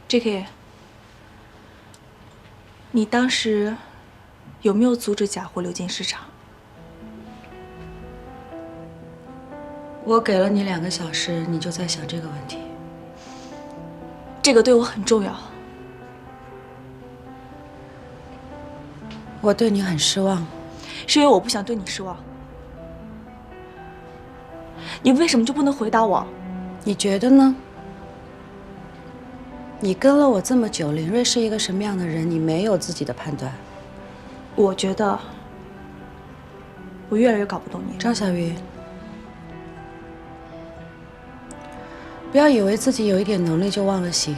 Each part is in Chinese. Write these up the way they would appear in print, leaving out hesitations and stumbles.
J.K.， 你当时有没有阻止假货流进市场？我给了你2个小时，你就在想这个问题。这个对我很重要。我对你很失望，是因为我不想对你失望。你为什么就不能回答我？你觉得呢？你跟了我这么久，林睿是一个什么样的人？你没有自己的判断。我觉得我越来越搞不懂你。张小鱼，不要以为自己有一点能力就忘了形。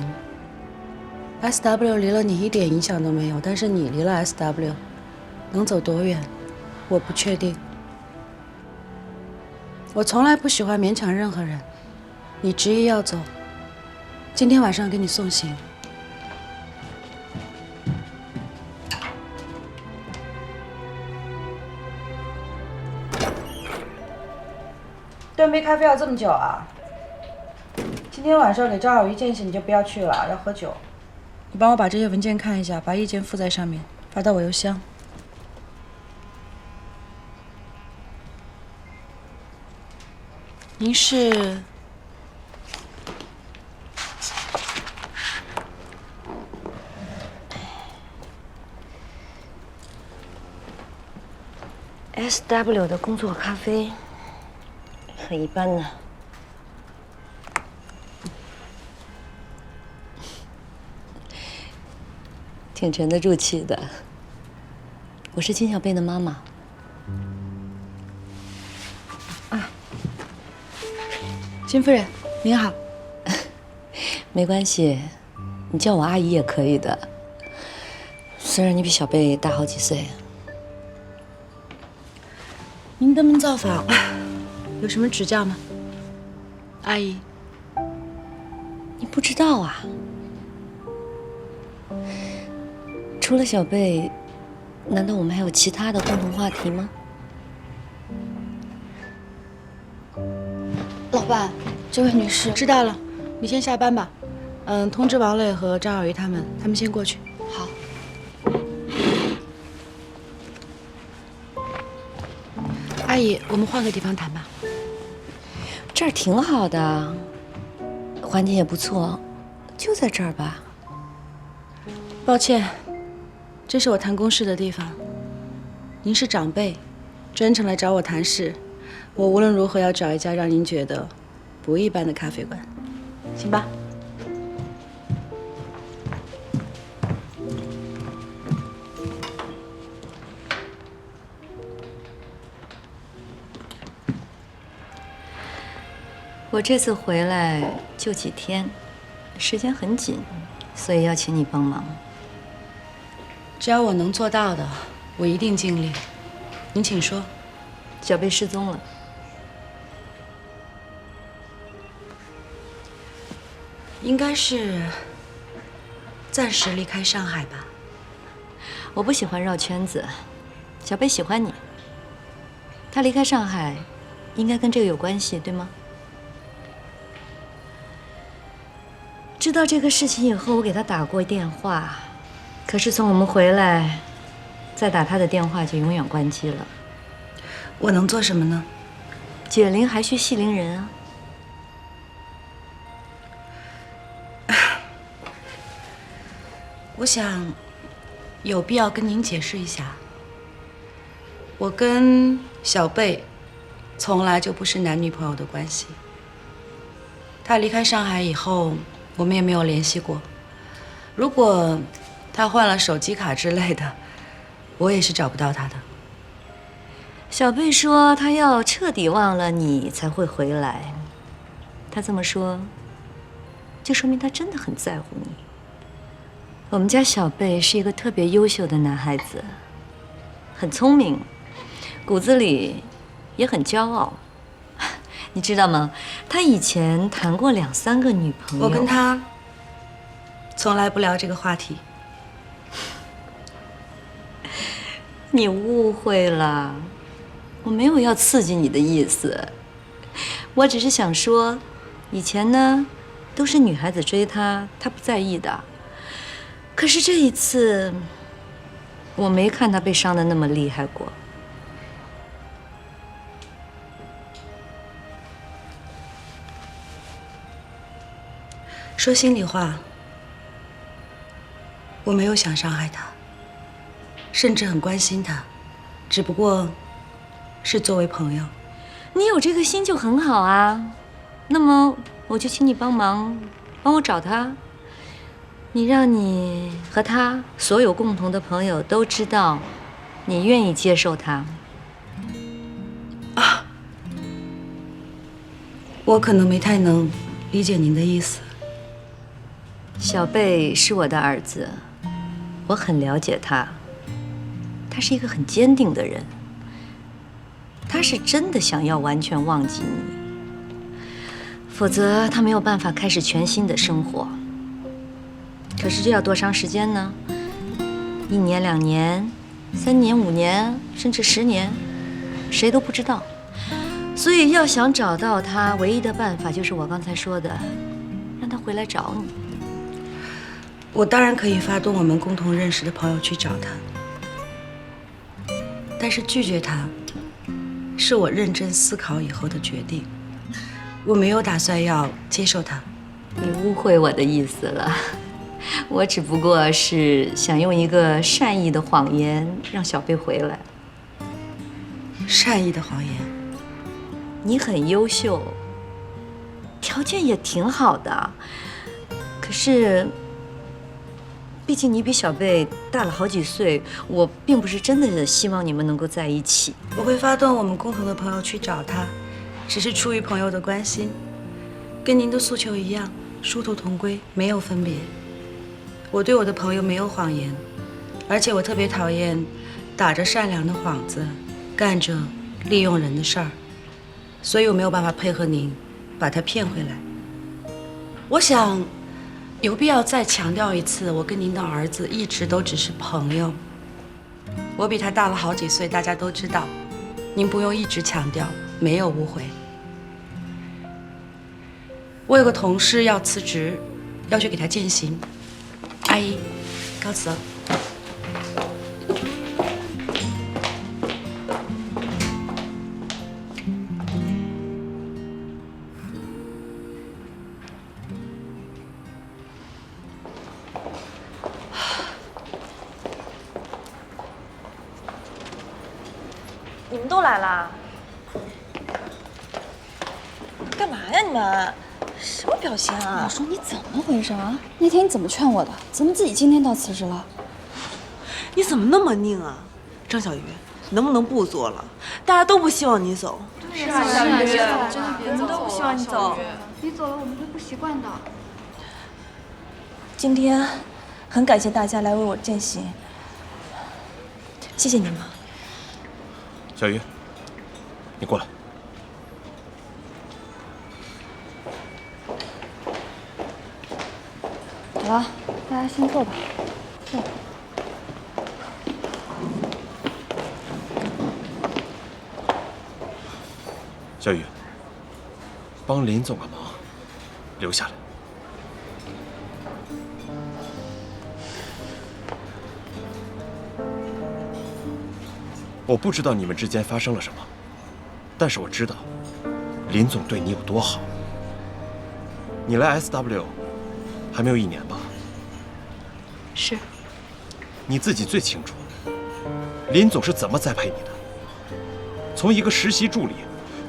SW 离了你一点影响都没有，但是你离了 SW， 能走多远？我不确定。我从来不喜欢勉强任何人。你执意要走，今天晚上给你送行。端杯咖啡要这么久啊？今天晚上给张小鱼见习，你就不要去了，要喝酒。你帮我把这些文件看一下，把意见附在上面，发到我邮箱。您是？SW 的工作咖啡很一般呢。挺沉得住气的。我是金小贝的妈妈。啊，金夫人，您好。没关系，你叫我阿姨也可以的。虽然你比小贝大好几岁。您的闷造法有什么指教吗，阿姨？你不知道啊？除了小贝，难道我们还有其他的共同话题吗？老板，这位女士知道了，你先下班吧。通知王磊和张小鱼他们先过去。好。阿姨，我们换个地方谈吧。这儿挺好的，环境也不错，就在这儿吧。抱歉，这是我谈公事的地方。您是长辈，专程来找我谈事，我无论如何要找一家让您觉得不一般的咖啡馆，行吧？我这次回来就几天，时间很紧，所以要请你帮忙。只要我能做到的，我一定尽力。您请说。小贝失踪了。应该是暂时离开上海吧。我不喜欢绕圈子，小贝喜欢你。他离开上海，应该跟这个有关系，对吗？知道这个事情以后，我给他打过电话，可是从我们回来，再打他的电话就永远关机了。我能做什么呢？解铃还须系铃人啊。我想有必要跟您解释一下，我跟小贝从来就不是男女朋友的关系。他离开上海以后，我们也没有联系过。如果他换了手机卡之类的，我也是找不到他的。小贝说他要彻底忘了你才会回来。他这么说，就说明他真的很在乎你。我们家小贝是一个特别优秀的男孩子，很聪明，骨子里也很骄傲。你知道吗？他以前谈过2、3个女朋友。我跟他从来不聊这个话题。你误会了，我没有要刺激你的意思，我只是想说，以前呢，都是女孩子追他，他不在意的。可是这一次，我没看他被伤得那么厉害过。说心里话，我没有想伤害他，甚至很关心他，只不过是作为朋友。你有这个心就很好啊。那么我就请你帮我找他。你让你和他所有共同的朋友都知道，你愿意接受他。啊，我可能没太能理解您的意思。小贝是我的儿子，我很了解他。他是一个很坚定的人，他是真的想要完全忘记你，否则他没有办法开始全新的生活。可是这要多长时间呢？1年、2年、3年、5年，甚至10年，谁都不知道。所以要想找到他，唯一的办法就是我刚才说的，让他回来找你。我当然可以发动我们共同认识的朋友去找他，但是拒绝他，是我认真思考以后的决定。我没有打算要接受他。你误会我的意思了，我只不过是想用一个善意的谎言让小贝回来。善意的谎言？你很优秀，条件也挺好的，可是，毕竟你比小贝大了好几岁，我并不是真的希望你们能够在一起。我会发动我们共同的朋友去找他，只是出于朋友的关心，跟您的诉求一样，殊途同归，没有分别。我对我的朋友没有谎言，而且我特别讨厌打着善良的幌子，干着利用人的事儿，所以我没有办法配合您，把他骗回来。我想，有必要再强调一次，我跟您的儿子一直都只是朋友。我比他大了好几岁，大家都知道，您不用一直强调，没有误会。我有个同事要辞职，要去给他践行。阿姨，告辞了。你们都来啦？干嘛呀你们？什么表现啊？我说你怎么回事啊？那天你怎么劝我的？怎么自己今天倒辞职了？你怎么那么拧啊？张小鱼，能不能不做了？大家都不希望你走。是啊，小鱼，真的别走了，我们都不希望你走。你走了我们会不习惯的。今天很感谢大家来为我践行，谢谢你们。小鱼，你过来。好了，大家先坐吧。坐。小雨，帮林总个忙，留下来。我不知道你们之间发生了什么，但是我知道，林总对你有多好。你来 SW 还没有1年吧？是。你自己最清楚，林总是怎么栽培你的。从一个实习助理，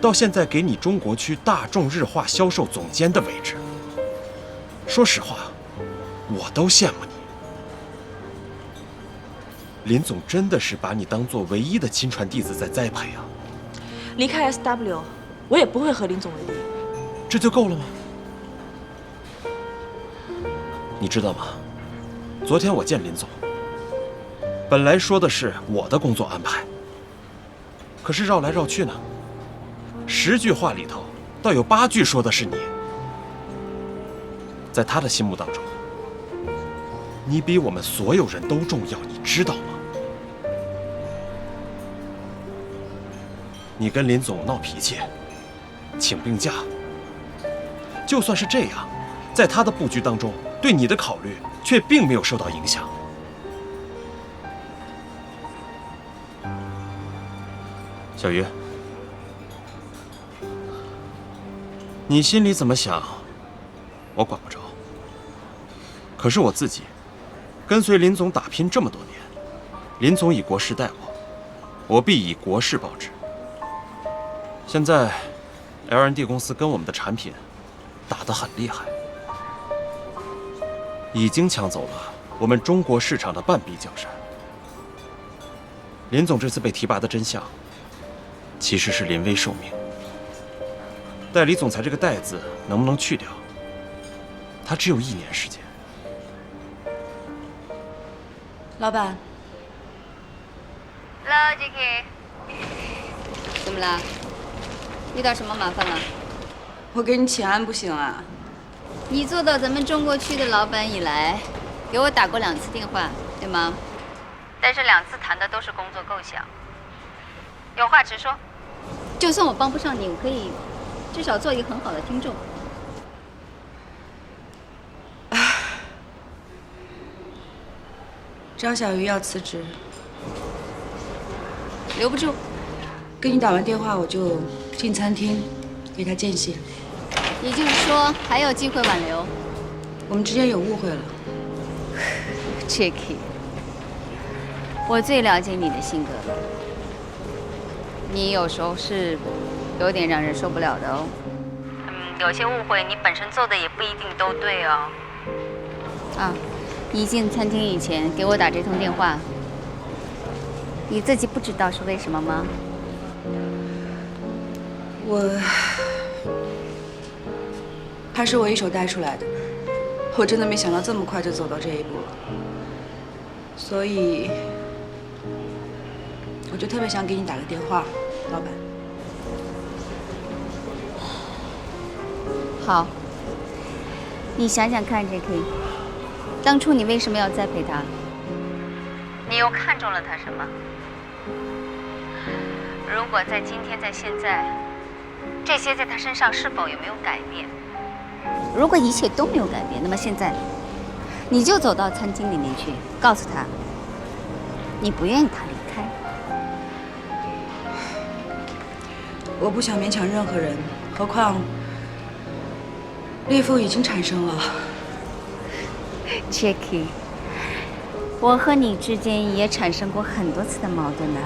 到现在给你中国区大众日化销售总监的位置，说实话，我都羡慕你。林总真的是把你当做唯一的亲传弟子在栽培啊！离开 SW， 我也不会和林总为敌。这就够了吗？你知道吗？昨天我见林总，本来说的是我的工作安排，可是绕来绕去呢，10句话里头，倒有8句说的是你。在他的心目当中，你比我们所有人都重要，你知道吗？你跟林总闹脾气，请病假，就算是这样，在他的布局当中，对你的考虑却并没有受到影响。小鱼，你心里怎么想，我管不着。可是我自己跟随林总打拼这么多年，林总以国事待我，我必以国事报之。现在 L&D 公司跟我们的产品打得很厉害，已经抢走了我们中国市场的半壁江山。林总这次被提拔的真相，其实是临危受命。代理总裁这个“代”字能不能去掉？他只有1年时间。老板， Hello Jacky， 怎么了？遇到什么麻烦了？我给你请安不行啊？你做到咱们中国区的老板以来，给我打过2次电话，对吗？但是2次谈的都是工作构想，有话直说。就算我帮不上你，我可以至少做一个很好的听众。张小鱼要辞职，留不住。跟你打完电话我就进餐厅给他见信。也就是说还有机会挽留。我们之间有误会了。Jacky， 我最了解你的性格了。你有时候是有点让人受不了的哦。有些误会你本身做的也不一定都对哦。啊，你进餐厅以前给我打这通电话，你自己不知道是为什么吗？他是我一手带出来的，我真的没想到这么快就走到这一步了，所以我就特别想给你打个电话，老板。好，你想想看 ，Jacky， 当初你为什么要栽培他？你又看中了他什么？如果在今天，在现在，这些在他身上是否有没有改变？如果一切都没有改变，那么现在，你就走到餐厅里面去，告诉他，你不愿意他离开。我不想勉强任何人，何况裂缝已经产生了。Jacky， 我和你之间也产生过很多次的矛盾呢。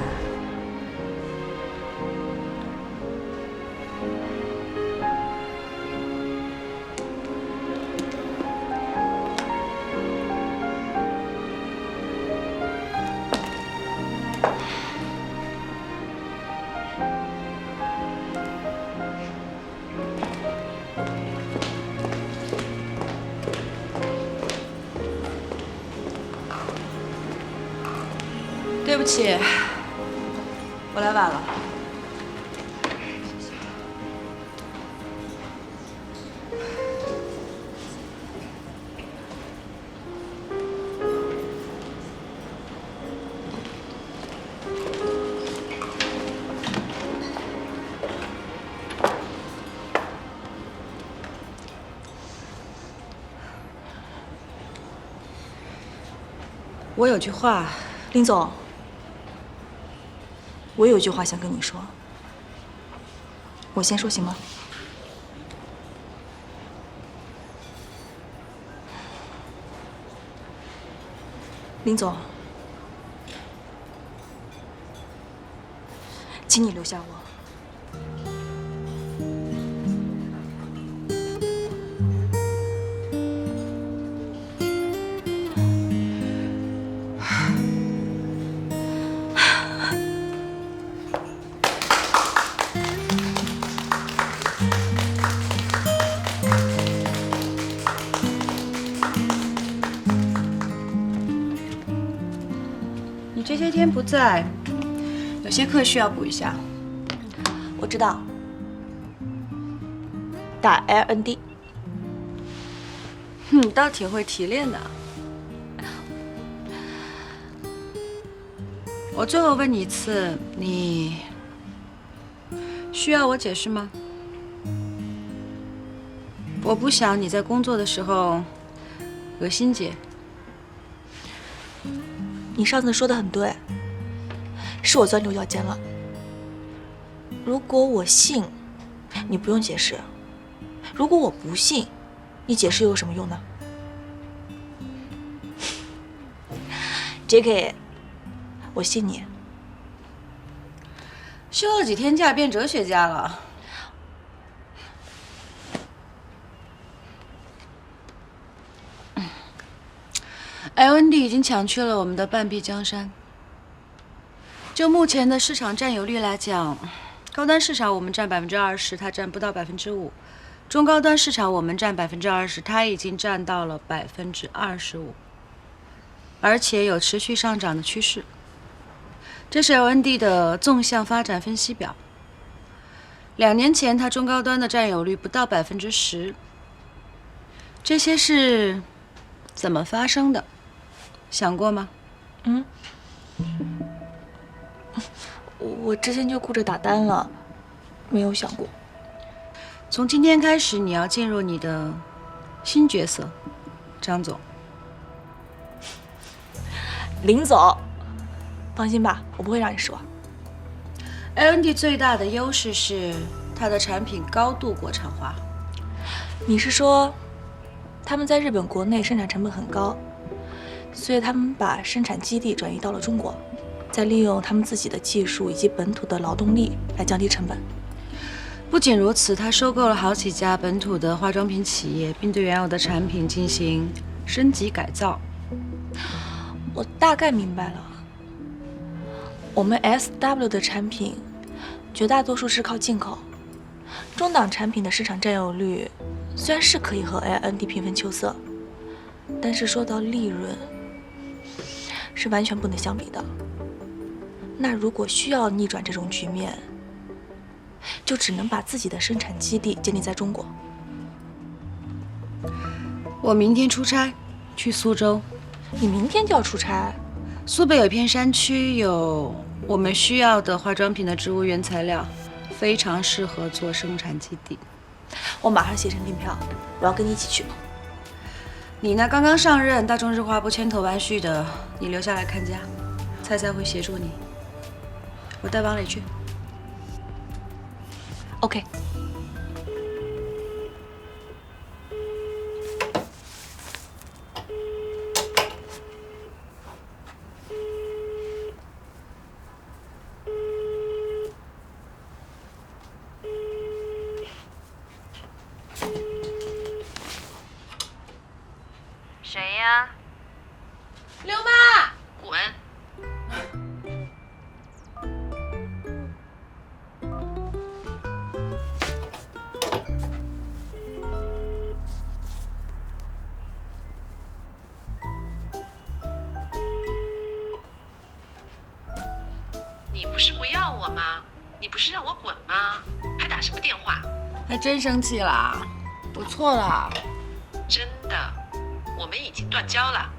对不起，我来晚了。我有句话，林总，我有句话想跟你说，我先说行吗？林总，请你留下我。你这些天不在，有些课需要补一下。我知道，打 L&D。你倒挺会提炼的。我最后问你一次，你需要我解释吗？我不想你在工作的时候有心结。你上次说的很对，是我钻牛角尖了。如果我信，你不用解释；如果我不信，你解释又有什么用呢 ？JK， 我信你。休了几天假变哲学家了。LND 已经抢去了我们的半壁江山。就目前的市场占有率来讲，高端市场我们占20%，它占不到5%；中高端市场我们占20%，它已经占到了25%，而且有持续上涨的趋势。这是 LND 的纵向发展分析表。2年前，它中高端的占有率不到10%。这些是怎么发生的？想过吗？我之前就顾着打单了，没有想过。从今天开始，你要进入你的新角色，张总。林总，放心吧，我不会让你失望。LND 最大的优势是它的产品高度国产化。你是说，他们在日本国内生产成本很高，所以他们把生产基地转移到了中国，再利用他们自己的技术以及本土的劳动力来降低成本。不仅如此，它收购了好几家本土的化妆品企业，并对原有的产品进行升级改造。我大概明白了，我们 SW 的产品绝大多数是靠进口，中档产品的市场占有率虽然是可以和 LND 平分秋色，但是说到利润，是完全不能相比的。那如果需要逆转这种局面，就只能把自己的生产基地建立在中国。我明天出差去苏州。你明天就要出差？苏北有一片山区，有我们需要的化妆品的植物原材料，非常适合做生产基地。我马上携程订票，我要跟你一起去。你呢？刚刚上任，大众日化不千头万绪的，你留下来看家，菜菜会协助你。我带王磊去。OK。谁呀？刘妈，滚！你不是不要我吗？你不是让我滚吗？还打什么电话？还真生气啦！我错了。真的，我们已经断交了。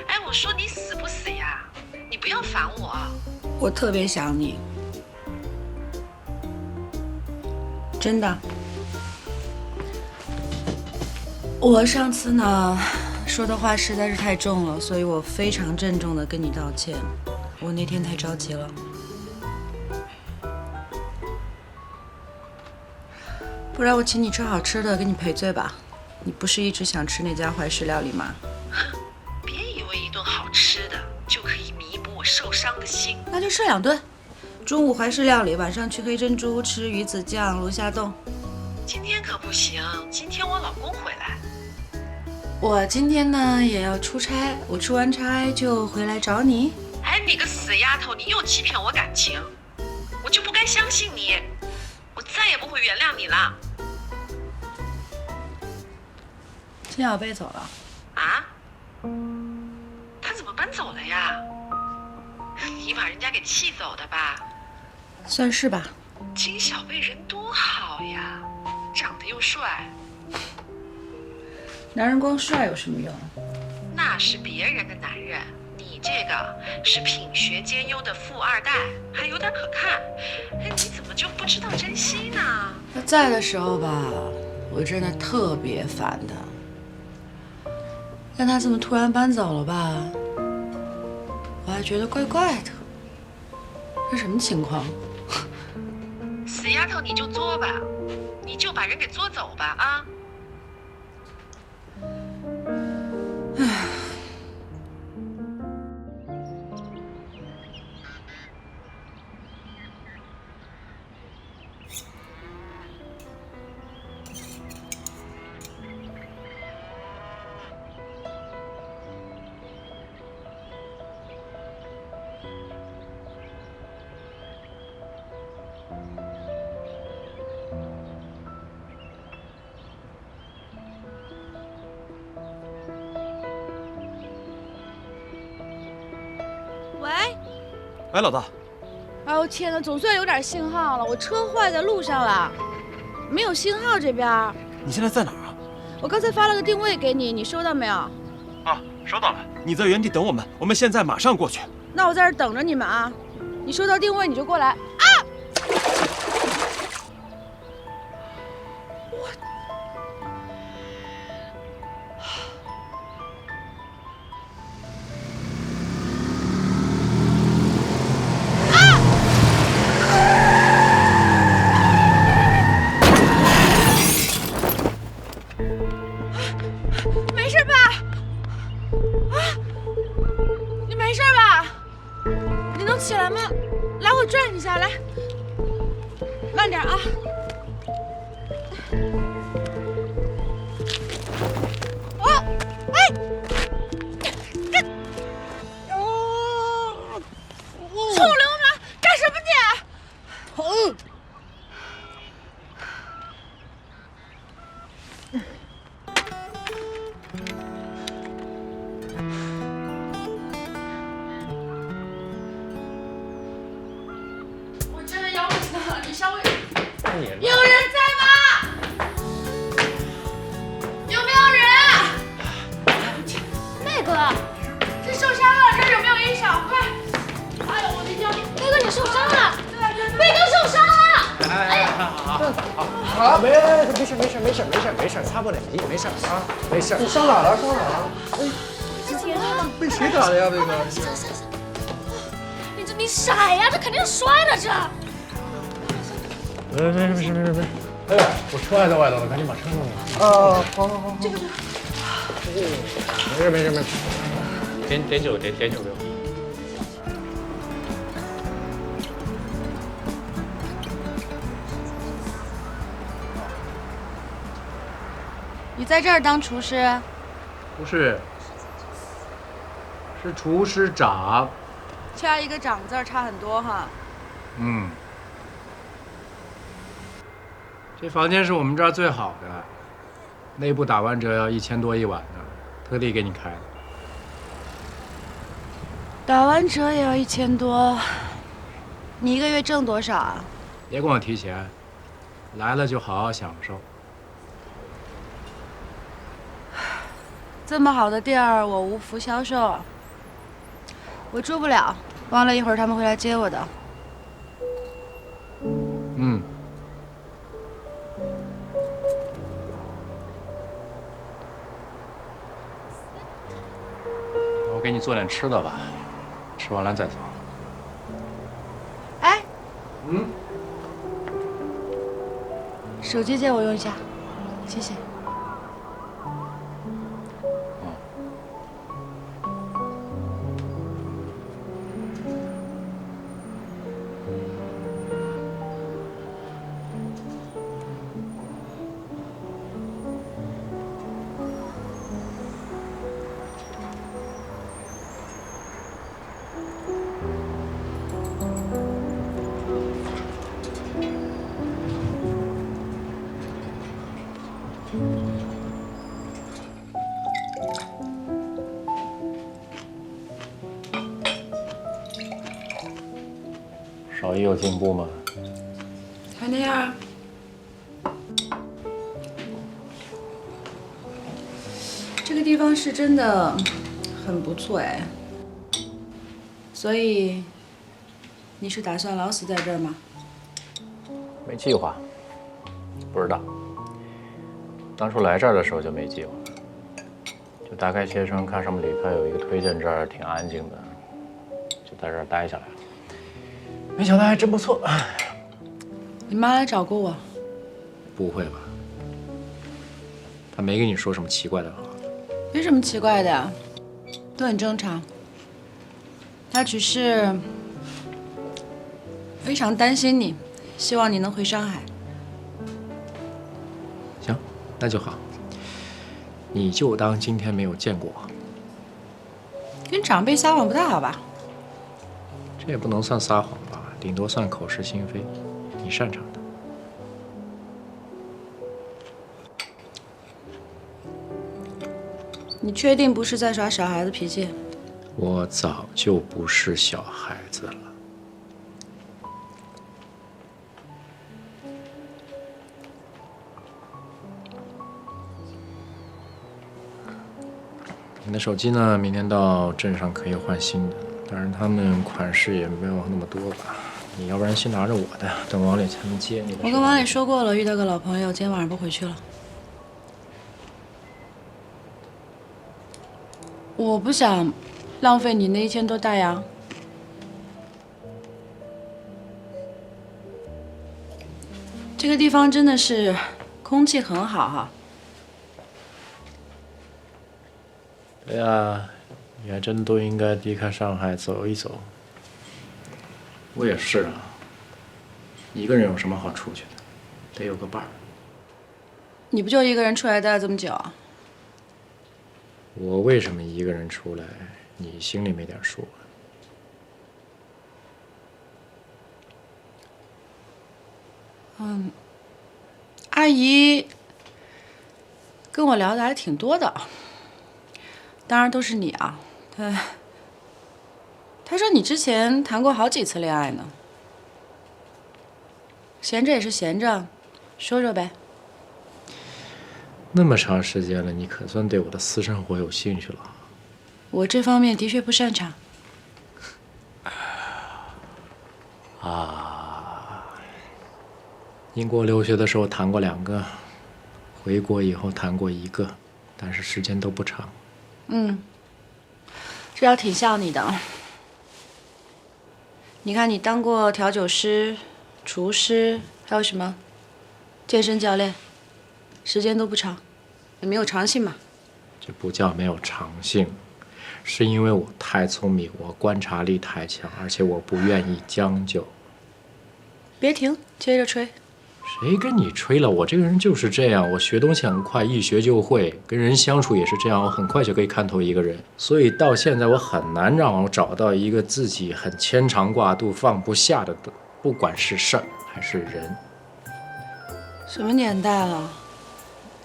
哎，我说你死不死呀？你不要烦我。我特别想你，真的。我上次呢说的话实在是太重了，所以我非常郑重的跟你道歉。我那天太着急了。不然我请你吃好吃的，给你赔罪吧。你不是一直想吃那家怀石料理吗？别以为一顿好吃的就可以弥补我受伤的心。那就吃2顿，中午怀石料理，晚上去黑珍珠吃鱼子酱、龙虾冻。今天可不行，今天我老公回来。我今天呢也要出差，我出完差就回来找你。哎，你个死丫头，你又欺骗我感情，我就不该相信你，我再也不会原谅你了。金小贝走了啊？他怎么搬走了呀？你把人家给气走的吧？算是吧。金小贝人多好呀，长得又帅。男人光帅有什么用？那是别人的男人，你这个是品学兼优的富二代，还有点可看。哎，你怎么就不知道珍惜呢？他在的时候吧，我真的特别烦他。但他这么突然搬走了吧，我还觉得怪怪的。这什么情况？死丫头，你就作吧，你就把人给作走吧啊！喂，哎，老大，哎呦天哪，总算有点信号了。我车坏在路上了，没有信号这边。你现在在哪儿啊？我刚才发了个定位给你，你收到没有？啊，收到了。你在原地等我们，我们现在马上过去。那我在这等着你们啊。你收到定位你就过来啊！没事吧？啊，你没事吧？你能起来吗？来，我拽你一下，来，慢点啊。哦，哎，臭流氓，干什么你？我真的要死了！你稍微，有人在吗？有没有人？麦哥，这受伤了，这儿有没有医生？快！哎呦，我的腰！麦哥，你受伤了！麦哥受伤了！哎呀！好，没事，擦破脸皮，没事啊，没事。你伤哪了？哎，天哪！被谁打的呀？这个？你傻呀？这肯定是摔的这。没事。哎呀，我车还在外头呢，赶紧把车弄来。啊，好。这个。没事。点酒给我。你在这儿当厨师？不是，是厨师长。差一个长字儿，差很多哈。嗯。这房间是我们这儿最好的，内部打完折要1000多一晚的，特地给你开的。打完折也要1000多，你一个月挣多少啊？别跟我提钱，来了就好好享受。这么好的地儿，我无福消受。我住不了，忘了一会儿他们会来接我的。嗯。我给你做点吃的吧，吃完了再走。哎，嗯。手机借我用一下，谢谢。少一有进步吗？还那样。地方是真的很不错哎。所以，你是打算老死在这儿吗？没计划，不知道。当初来这儿的时候就没计划，就打开携程看上面里头有一个推荐这儿挺安静的，就在这儿待下来了。没想到还真不错。你妈来找过我？不会吧？他没跟你说什么奇怪的话？没什么奇怪的呀，都很正常。他只是非常担心你，希望你能回上海。行，那就好。你就当今天没有见过我。跟长辈撒谎不太好吧？这也不能算撒谎吧，顶多算口是心非，你擅长的。你确定不是在耍小孩子脾气？我早就不是小孩子了。你的手机呢？明天到镇上可以换新的，当然他们款式也没有那么多吧。你要不然先拿着我的，等王磊才能接你的。我跟王磊说过了，遇到个老朋友，今天晚上不回去了。我不想浪费你那1000多大洋。这个地方真的是空气很好哈。对啊，你还真都应该离开上海走一走。我也是啊，一个人有什么好出去的？得有个伴儿。你不就一个人出来待了这么久啊？我为什么一个人出来？你心里没点数啊？阿姨跟我聊的还挺多的，当然都是你啊。她说你之前谈过好几次恋爱呢，闲着也是闲着，说说呗。那么长时间了，你可算对我的私生活有兴趣了。我这方面的确不擅长。英国留学的时候谈过2个，回国以后谈过1个，但是时间都不长。这倒挺像你的。你看，你当过调酒师、厨师，还有什么健身教练，时间都不长，也没有长性嘛。这不叫没有长性，是因为我太聪明，我观察力太强，而且我不愿意将就。别停，接着吹。谁跟你吹了？我这个人就是这样，我学东西很快，一学就会，跟人相处也是这样，我很快就可以看透一个人。所以到现在我很难让我找到一个自己很牵肠挂肚、放不下的，不管是事儿还是人。什么年代了？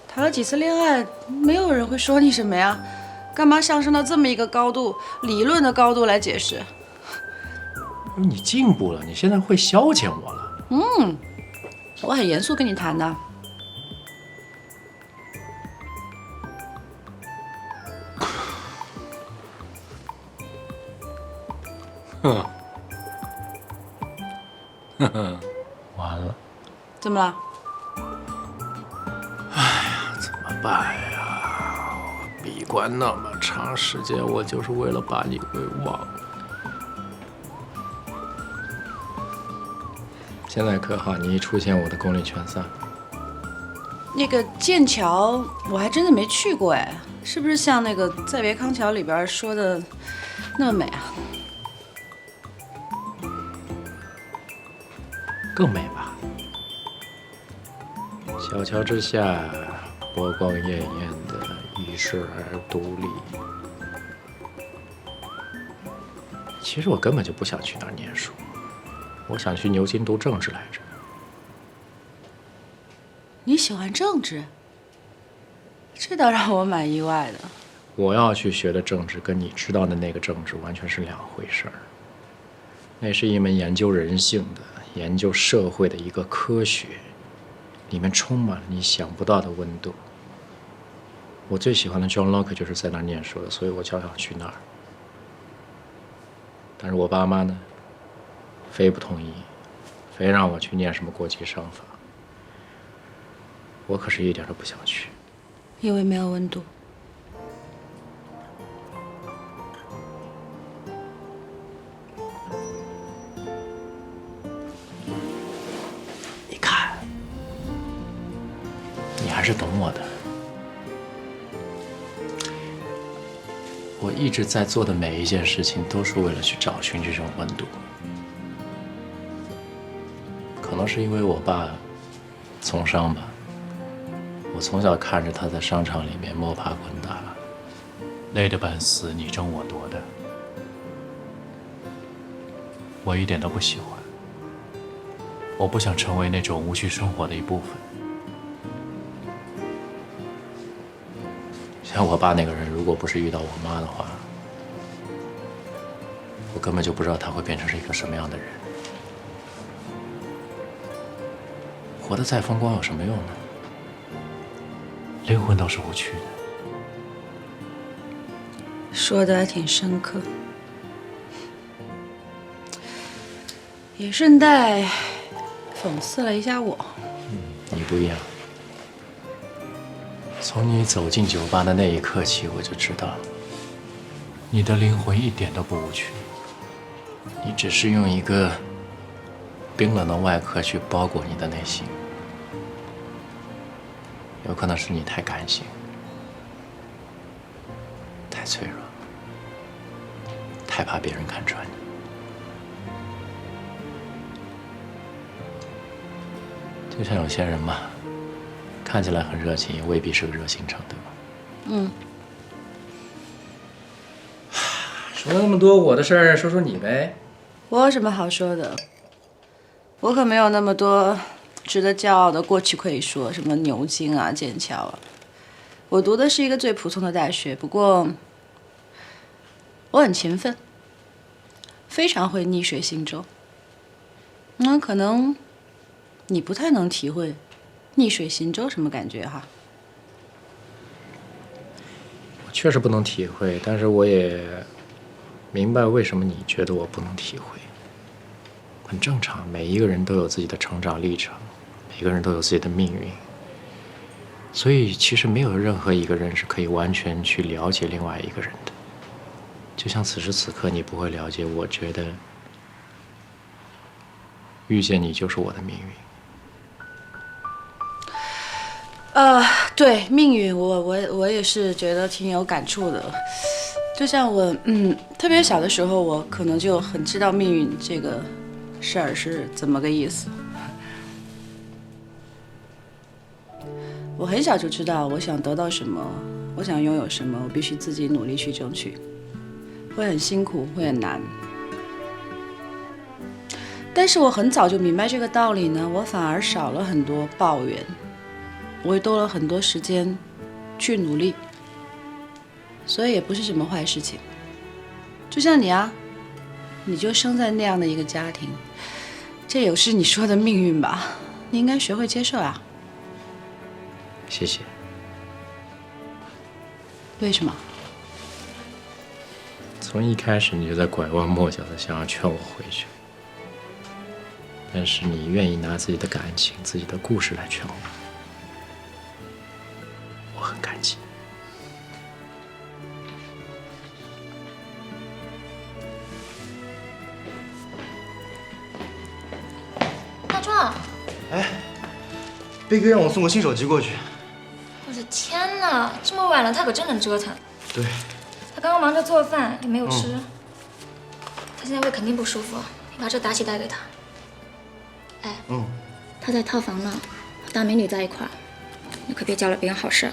谈了几次恋爱，没有人会说你什么呀？干嘛上升到这么一个高度，理论的高度来解释？你进步了，你现在会消遣我了。我很严肃跟你谈的。完了，怎么了？怎么办呀？我闭关那么长时间，我就是为了把你给忘了。现在可好，你一出现，我的功力全散了。那个剑桥我还真的没去过哎，是不是像那个《再别康桥》里边说的那么美啊？更美吧。小桥之下，波光潋滟的，遗世而独立。其实我根本就不想去那儿念书，我想去牛津读政治来着。你喜欢政治？这倒让我蛮意外的。我要去学的政治，跟你知道的那个政治完全是2回事儿。那是一门研究人性的、研究社会的一个科学，里面充满了你想不到的温度。我最喜欢的 John Locke 就是在那儿念书的，所以我就想去那儿。但是我爸妈呢，非不同意，非让我去念什么国际商法。我可是一点都不想去，因为没有温度。你看，你还是懂我的。我一直在做的每一件事情，都是为了去找寻这种温度。可能是因为我爸从商吧，我从小看着他在商场里面摸爬滚打，累得半死，你争我夺的，我一点都不喜欢。我不想成为那种无趣生活的一部分。像我爸那个人，如果不是遇到我妈的话，我根本就不知道他会变成是一个什么样的人。活得再风光有什么用呢？灵魂都是无趣的。说的还挺深刻，也顺带讽刺了一下我。你不一样。从你走进酒吧的那一刻起，我就知道，你的灵魂一点都不无趣。你只是用一个冰冷的外壳去包裹你的内心。有可能是你太感性，太脆弱，太怕别人看穿你。就像有些人嘛，看起来很热情，也未必是个热心肠，对吧？说了那么多我的事儿，说说你呗。我有什么好说的？我可没有那么多值得骄傲的过去可以说，什么牛津啊、剑桥啊。我读的是一个最普通的大学，不过我很勤奋，非常会逆水行舟。可能你不太能体会逆水行舟什么感觉哈。我确实不能体会，但是我也明白为什么你觉得我不能体会。很正常，每一个人都有自己的成长历程，每个人都有自己的命运，所以其实没有任何一个人是可以完全去了解另外一个人的。就像此时此刻你不会了解，我觉得遇见你就是我的命运。对，命运，我也是觉得挺有感触的。就像我，特别小的时候，我可能就很知道命运这个事儿是怎么个意思。我很小就知道，我想得到什么，我想拥有什么，我必须自己努力去争取，会很辛苦，会很难。但是我很早就明白这个道理呢，我反而少了很多抱怨，我也多了很多时间去努力，所以也不是什么坏事情。就像你啊，你就生在那样的一个家庭，这也是你说的命运吧？你应该学会接受啊。谢谢。为什么？从一开始你就在拐弯抹角的想要劝我回去，但是你愿意拿自己的感情、自己的故事来劝我，我很感激。大壮，哎，贝哥让我送个新手机过去。我的天哪，这么晚了，他可真能折腾。对，他刚刚忙着做饭，也没有吃。他现在胃肯定不舒服，你把这打起带给他。哎，他在套房呢，和大美女在一块儿，你可别搅了别人好事。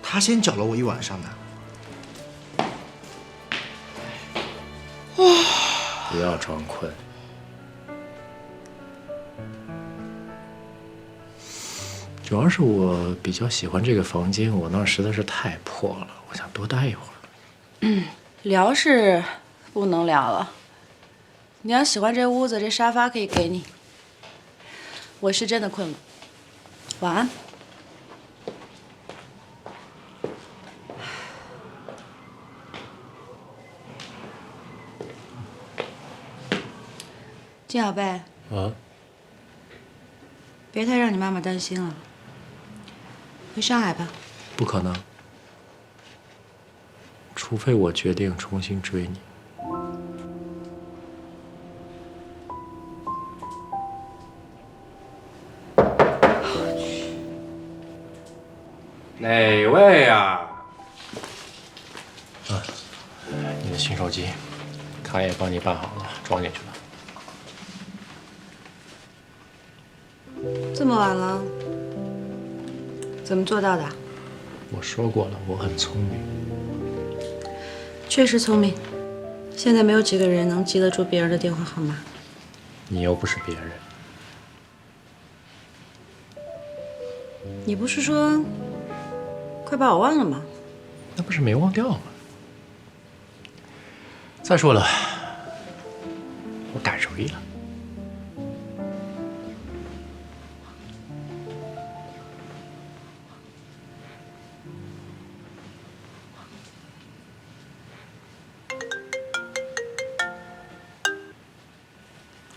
他先搅了我一晚上的。不要装困。主要是我比较喜欢这个房间，我那儿实在是太破了，我想多待一会儿。聊是不能聊了。你要喜欢这屋子，这沙发可以给你。我是真的困了，晚安。金小贝，啊，别太让你妈妈担心了。回上海吧。不可能，除非我决定重新追你。哪位啊？啊，你的新手机，卡也帮你办好了，装进去了。这么晚了，怎么做到的？我说过了，我很聪明。确实聪明。现在没有几个人能记得住别人的电话号码。你又不是别人。你不是说快把我忘了吗？那不是没忘掉吗？再说了，我改主意了。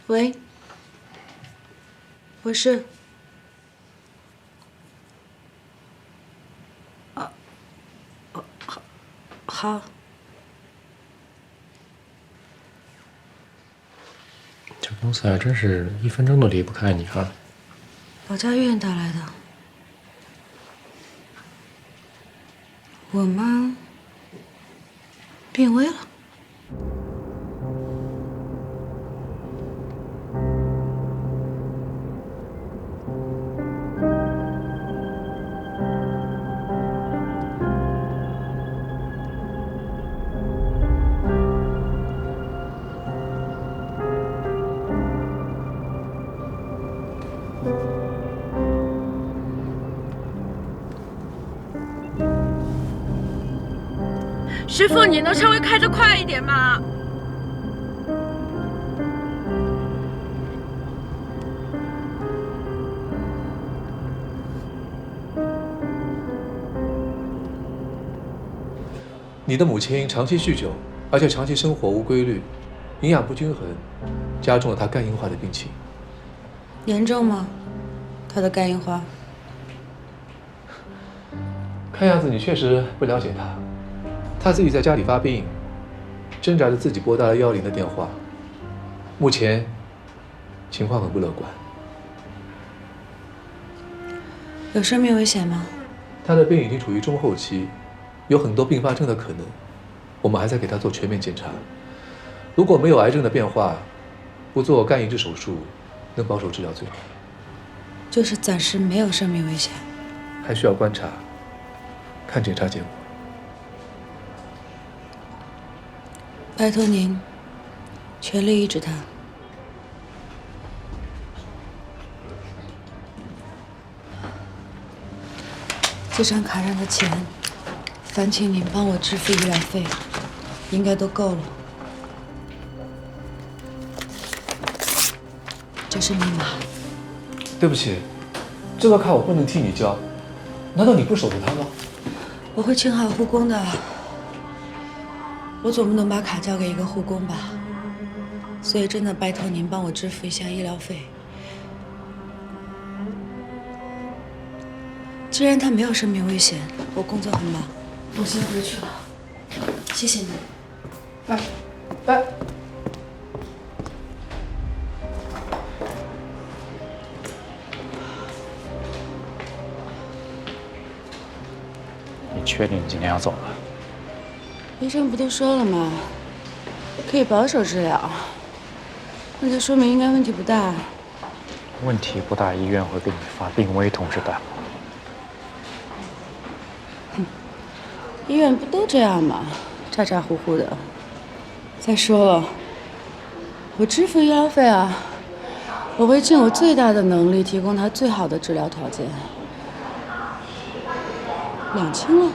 喂，我是。好。这公司还真是1分钟都离不开你啊！保家院打来的。我妈病危了。师傅，你能稍微开得快一点吗？你的母亲长期酗酒，而且长期生活无规律，营养不均衡，加重了她肝硬化的病情。严重吗？她的肝硬化？看样子你确实不了解她。她自己在家里发病，挣扎着自己拨打了110的电话，目前情况很不乐观。有生命危险吗？她的病已经处于中后期，有很多并发症的可能，我们还在给她做全面检查。如果没有癌症的变化，不做肝移植手术，能保守治疗最好。就是暂时没有生命危险，还需要观察，看检查结果。拜托您，全力医治他。这张卡上的钱，烦请您帮我支付医疗费，应该都够了。这是密码。对不起，这个卡我不能替你交，难道你不守着它吗？我会请好护工的。我总不能把卡交给一个护工吧，所以真的拜托您帮我支付一下医疗费。既然他没有生命危险，我工作很忙，我先回去了。谢谢你。哎，你确定你今天要走了？医生不都说了吗？可以保守治疗，那就说明应该问题不大。问题不大，医院会给你发病危通知单。医院不都这样吗？咋咋呼呼的。再说了，我支付医疗费啊，我会尽我最大的能力提供他最好的治疗条件。两清了。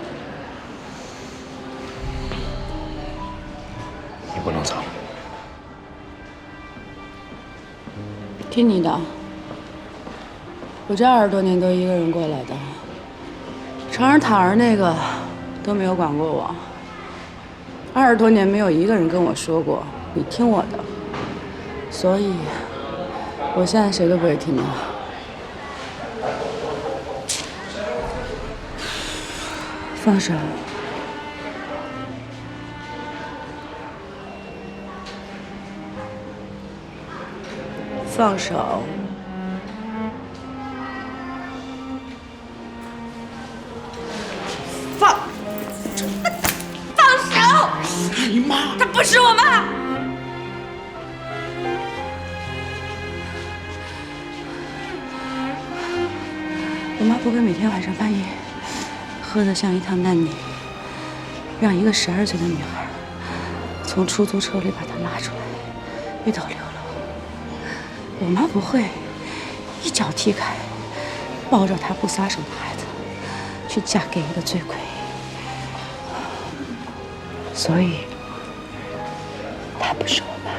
你不能走。听你的。我这20多年都一个人过来的，床上躺着那个都没有管过我。20多年没有一个人跟我说过你听我的。所以，我现在谁都不会听了。放手。放手。放手！你妈，她不是我妈。我妈不会每天晚上半夜喝得像一趟烂泥，让一个12岁的女孩从出租车里把她拉出来，一头流落。我妈不会一脚踢开抱着她不撒手的孩子去嫁给一个醉鬼，所以她不是我妈。